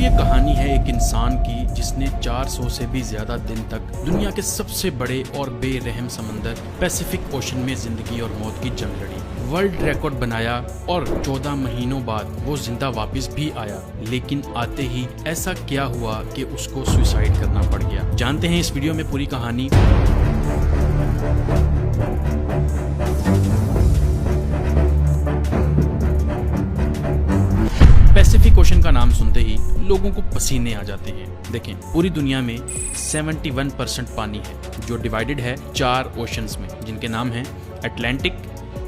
ये कहानी है एक इंसान की जिसने 400 से भी ज्यादा दिन तक दुनिया के सबसे बड़े और बेरहम समंदर पैसिफिक ओशन में जिंदगी और मौत की जंग लड़ी, वर्ल्ड रिकॉर्ड बनाया और 14 महीनों बाद वो जिंदा वापस भी आया। लेकिन आते ही ऐसा क्या हुआ कि उसको सुसाइड करना पड़ गया। जानते हैं इस वीडियो में पूरी कहानी। पैसिफिक ओशन का नाम सुनते ही लोगों को पसीने आ जाते हैं। देखें, पूरी दुनिया में 71% पानी है जो डिवाइडेड है 4 ओशंस में, जिनके नाम हैं Atlantic,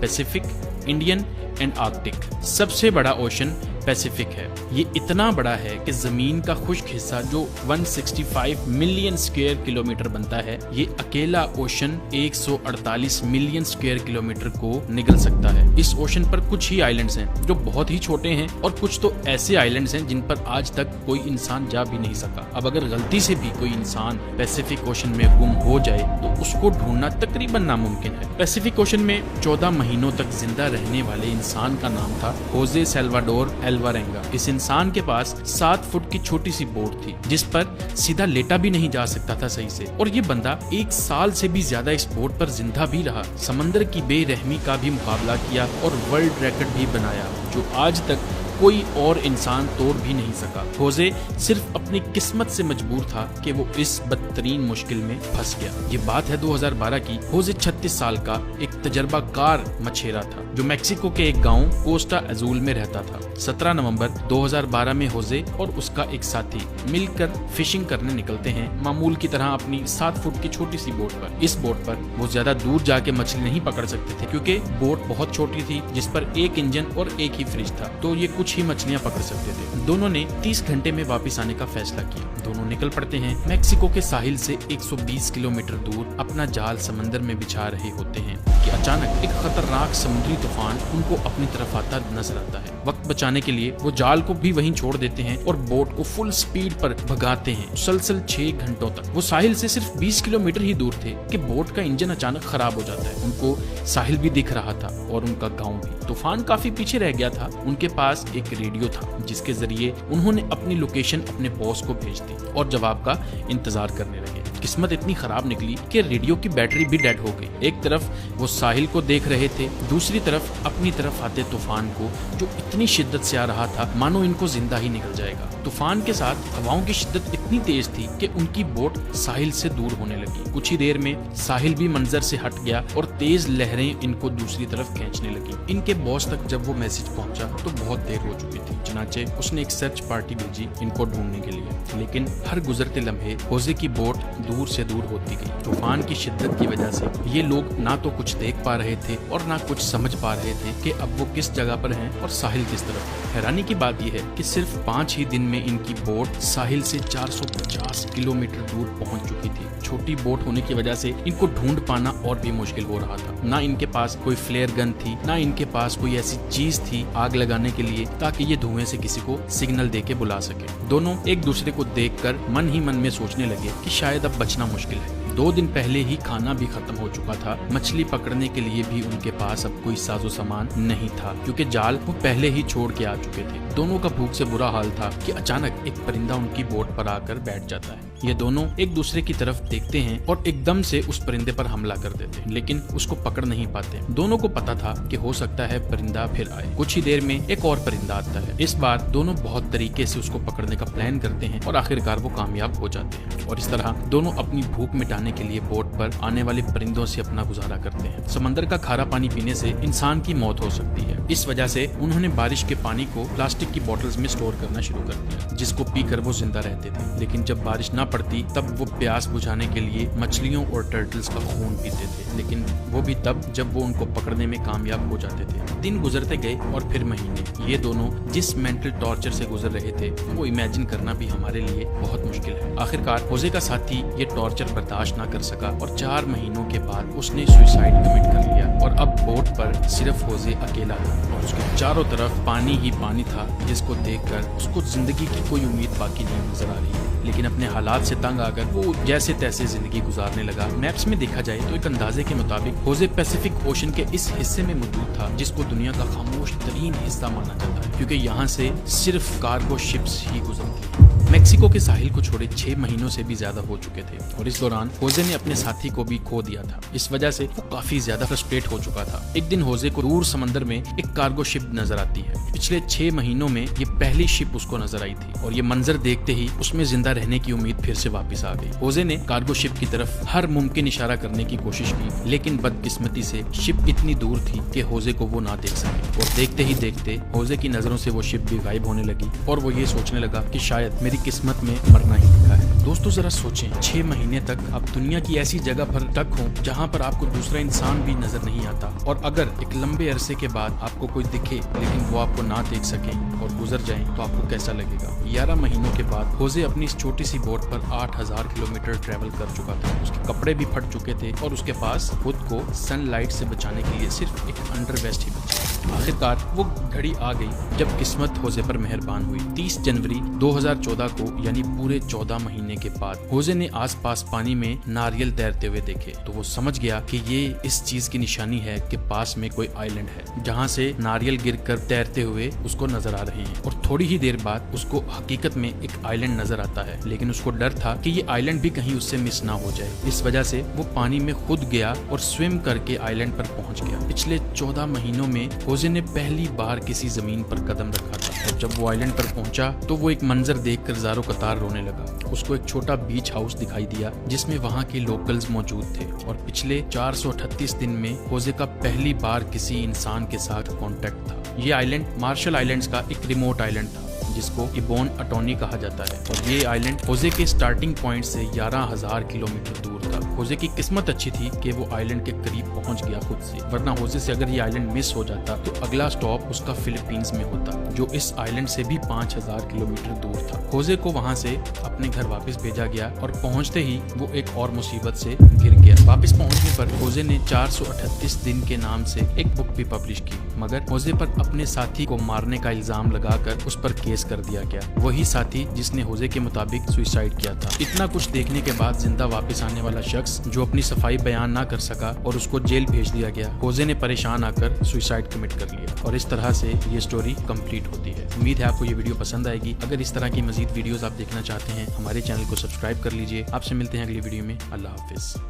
Pacific, Indian and Arctic. सबसे बड़ा ओशन पैसिफिक है। ये इतना बड़ा है कि जमीन का खुश्क हिस्सा जो 165 मिलियन स्क्वायर किलोमीटर बनता है, ये अकेला ओशन 148 मिलियन स्क्वायर किलोमीटर को निगल सकता है। इस ओशन पर कुछ ही आइलैंड्स हैं जो बहुत ही छोटे हैं और कुछ तो ऐसे आइलैंड्स हैं जिन पर आज तक कोई इंसान जा भी नहीं सका। अब अगर गलती से भी कोई इंसान पैसिफिक ओशन में गुम हो जाए तो उसको ढूंढना तकरीबन नामुमकिन है। पैसिफिक ओशन में 14 महीनों तक जिंदा रहने वाले इंसान का नाम था होजे सल्वाडोर अल्वारेंगा। इस इंसान के पास 7 फुट की छोटी सी बोट थी जिस पर सीधा लेटा भी नहीं जा सकता था सही से, और ये बंदा 1 साल से भी ज्यादा इस बोट पर जिंदा भी रहा, समंदर की बेरहमी का भी मुकाबला किया और वर्ल्ड रिकॉर्ड भी बनाया जो आज तक कोई और इंसान तोड़ भी नहीं सका। होजे सिर्फ अपनी किस्मत से मजबूर था कि वो इस बदतरीन मुश्किल में फंस गया। ये बात है 2012 की। होजे 36 साल का एक तजर्बाकार मछेरा था जो मेक्सिको के एक गांव कोस्टा अजूल में रहता था। 17 नवंबर 2012 में होजे और उसका एक साथी मिलकर फिशिंग करने निकलते हैं, मामूल की तरह अपनी 7 फुट की छोटी सी बोट पर। इस बोट पर वो ज्यादा दूर जाके मछली नहीं पकड़ सकते थे क्योंकि बोट बहुत छोटी थी जिस पर एक इंजन और एक ही फ्रिज था, तो ये कुछ ही मछलियां पकड़ सकते थे। दोनों ने 30 घंटे में वापस आने का फैसला किया। दोनों निकल पड़ते हैं। मैक्सिको के साहिल से 120 किलोमीटर दूर अपना जाल समंदर में बिछा रहे होते हैं कि अचानक एक खतरनाक समुद्री तूफान उनको अपनी तरफ आता नजर आता है। वक्त बचाने के लिए वो जाल को भी वहीं छोड़ देते हैं और बोट को फुल स्पीड पर भगाते हैं मुसलसल 6 घंटों तक। वो साहिल से सिर्फ 20 किलोमीटर ही दूर थे कि बोट का इंजन अचानक खराब हो जाता है। उनको साहिल भी दिख रहा था और उनका गाँव भी। तूफान काफी पीछे रह गया था। उनके पास एक रेडियो था जिसके जरिए उन्होंने अपनी लोकेशन अपने बॉस को भेज दी और जवाब का इंतजार करने लगे। किस्मत इतनी खराब निकली कि रेडियो की बैटरी भी डेड हो गई। एक तरफ वो साहिल को देख रहे थे, दूसरी तरफ अपनी तरफ आते तूफान को जो इतनी शिद्दत से आ रहा था मानो इनको जिंदा ही निकल जाएगा। तूफान के साथ हवाओं की शिद्दत इतनी तेज थी कि उनकी बोट साहिल से दूर होने लगी। कुछ ही देर में साहिल भी मंजर से हट गया और तेज लहरें इनको दूसरी तरफ खींचने लगी। इनके बॉस तक जब वो मैसेज पहुंचा तो बहुत देर हो चुकी थी। चनाचे उसने एक सर्च पार्टी भेजी इनको ढूंढने के लिए, लेकिन हर गुजरते लम्हे होजे की बोट दूर से दूर होती गई। तूफान की शिद्दत की वजह से ये लोग ना तो कुछ देख पा रहे थे और ना कुछ समझ पा रहे थे कि अब वो किस जगह पर हैं और साहिल किस तरफ है। हैरानी की बात यह है कि सिर्फ 5 ही दिन में इनकी बोट साहिल से 450 किलोमीटर दूर पहुंच चुकी थी। छोटी बोट होने की वजह से इनको ढूंढ पाना और भी मुश्किल हो रहा था। ना इनके पास कोई फ्लेयर गन थी, ना इनके पास कोई ऐसी चीज थी आग लगाने के लिए ताकि ये धुएं से किसी को सिग्नल देके बुला सके। दोनों एक दूसरे को देखकर मन ही मन में सोचने लगे कि शायद अब बचना मुश्किल है। 2 दिन पहले ही खाना भी खत्म हो चुका था। मछली पकड़ने के लिए भी उनके पास अब कोई साजो सामान नहीं था क्योंकि जाल वो पहले ही छोड़ के आ चुके थे। दोनों का भूख से बुरा हाल था कि अचानक एक परिंदा उनकी बोट पर आकर बैठ जाता है। ये दोनों एक दूसरे की तरफ देखते हैं और एकदम से उस परिंदे पर हमला कर देते हैं, लेकिन उसको पकड़ नहीं पाते। दोनों को पता था कि हो सकता है परिंदा फिर आए। कुछ ही देर में एक और परिंदा आता है। इस बार दोनों बहुत तरीके से उसको पकड़ने का प्लान करते हैं और आखिरकार वो कामयाब हो जाते हैं। और इस तरह दोनों अपनी भूख मिटाने के लिए बोट पर आने वाले परिंदों से अपना गुजारा करते हैं। समंदर का खारा पानी पीने से इंसान की मौत हो सकती है। इस वजह से उन्होंने बारिश के पानी को प्लास्टिक की बोतल्स में स्टोर करना शुरू कर दिया जिसको पीकर वो जिंदा रहते थे। लेकिन जब बारिश न पड़ती तब वो प्यास बुझाने के लिए मछलियों और टर्टल्स का खून पीते थे, लेकिन वो भी तब जब वो उनको पकड़ने में कामयाब हो जाते थे। दिन गुजरते गए और फिर महीने। ये दोनों जिस मेंटल टॉर्चर से गुजर रहे थे वो इमेजिन करना भी हमारे लिए बहुत मुश्किल है। आखिरकार होजे का साथी ये टॉर्चर बर्दाश्त न कर सका और 4 महीनों के बाद उसने सुसाइड कमिट कर लिया और अब बोट पर सिर्फ होजे अकेला था और उसके चारों तरफ पानी ही पानी था जिसको देखकर उसको जिंदगी की कोई उम्मीद बाकी नहीं नजर आ रही। लेकिन अपने हालात से तंग आकर वो जैसे तैसे जिंदगी गुजारने लगा। मैप्स में देखा जाए तो एक अंदाजे के मुताबिक होजे पैसिफिक ओशन के इस हिस्से में मौजूद था जिसको दुनिया का खामोश तरीन हिस्सा माना जाता है क्योंकि यहाँ से सिर्फ कार्गो शिप्स ही गुजरती हैं। मेक्सिको के साहिल को छोड़े 6 महीनों से भी ज्यादा हो चुके थे और इस दौरान होजे ने अपने साथी को भी खो दिया था। इस वजह से वो काफी ज्यादा फ्रस्ट्रेट हो चुका था। एक दिन होजे को दूर समंदर में एक कार्गो शिप नजर आती है। पिछले 6 महीनों में ये पहली शिप उसको नजर आई थी और ये मंजर देखते ही उसमें जिंदा रहने की उम्मीद फिर से वापस आ गई। होजे ने कार्गो शिप की तरफ हर मुमकिन इशारा करने की कोशिश की, लेकिन बदकिस्मती से शिप इतनी दूर थी कि होजे को वो ना देख सके और देखते ही देखते होजे की नजरों से वो शिप भी गायब होने लगी और वो ये सोचने लगा कि शायद मेरी किस्मत में मरना ही लिखा है। दोस्तों जरा सोचें, 6 महीने तक आप दुनिया की ऐसी जगह पर टक हो जहाँ पर आपको दूसरा इंसान भी नजर नहीं आता, और अगर एक लंबे अरसे के बाद आपको कोई दिखे लेकिन वो आपको ना देख सके और गुजर जाए तो आपको कैसा लगेगा। 11 महीनों के बाद होजे अपनी इस छोटी सी बोट पर 8000 किलोमीटर ट्रेवल कर चुका था। उसके कपड़े भी फट चुके थे और उसके पास खुद को सनलाइट से बचाने के लिए सिर्फ एक अंडरवेस्ट ही बचा। आखिरकार वो घड़ी आ गई जब किस्मत होजे पर मेहरबान हुई। 30 जनवरी 2014 को, यानी पूरे 14 महीने के बाद, होजे ने आसपास पानी में नारियल तैरते हुए देखे तो वो समझ गया कि ये इस चीज की निशानी है कि पास में कोई आइलैंड है जहाँ से नारियल गिरकर तैरते हुए उसको नजर आ रहे हैं। और थोड़ी ही देर बाद उसको हकीकत में एक आइलैंड नजर आता है, लेकिन उसको डर था कि ये आइलैंड भी कहीं उससे मिस ना हो जाए। इस वजह से वो पानी में खुद गया और स्विम करके आइलैंड पर पहुंच गया। पिछले 14 महीनों में होजे ने पहली बार किसी जमीन पर कदम रखा था और जब वो आइलैंड पर पहुंचा तो वो एक मंजर देखकर ज़ारो कतार रोने लगा। उसको एक छोटा बीच हाउस दिखाई दिया जिसमें वहाँ के लोकल्स मौजूद थे और पिछले 438 दिन में होजे का पहली बार किसी इंसान के साथ कांटेक्ट था। ये आइलैंड मार्शल आइलैंड्स का एक रिमोट आइलैंड था जिसको इबोन अटोनी कहा जाता है और ये आइलैंड होजे के स्टार्टिंग पॉइंट से 11,000 किलोमीटर दूर था। होजे की किस्मत अच्छी थी कि वो आइलैंड के करीब पहुंच गया खुद से, वरना होजे से अगर ये आइलैंड मिस हो जाता तो अगला स्टॉप उसका फिलीपींस में होता, जो इस आइलैंड से भी 5,000 किलोमीटर दूर था। होजे को वहां से अपने घर वापस भेजा गया और पहुंचते ही वो एक और मुसीबत से घिर गया। वापस पहुंचने पर होजे ने 438 दिन के नाम से एक बुक भी पब्लिश की, मगर होजे पर अपने साथी को मारने का इल्जाम लगाकर उस पर केस कर दिया गया। वही साथी जिसने होजे के मुताबिक सुसाइड किया था। इतना कुछ देखने के बाद जिंदा वापस आने वाला शख्स जो अपनी सफाई बयान ना कर सका और उसको जेल भेज दिया गया, होजे ने परेशान आकर सुसाइड कमिट कर लिया और इस तरह से ये स्टोरी कंप्लीट होती है। उम्मीद है आपको ये वीडियो पसंद आएगी। अगर इस तरह की मजीद वीडियोस आप देखना चाहते हैं हमारे चैनल को सब्सक्राइब कर लीजिए। आपसे मिलते हैं अगली वीडियो में। अल्लाह हाफिज।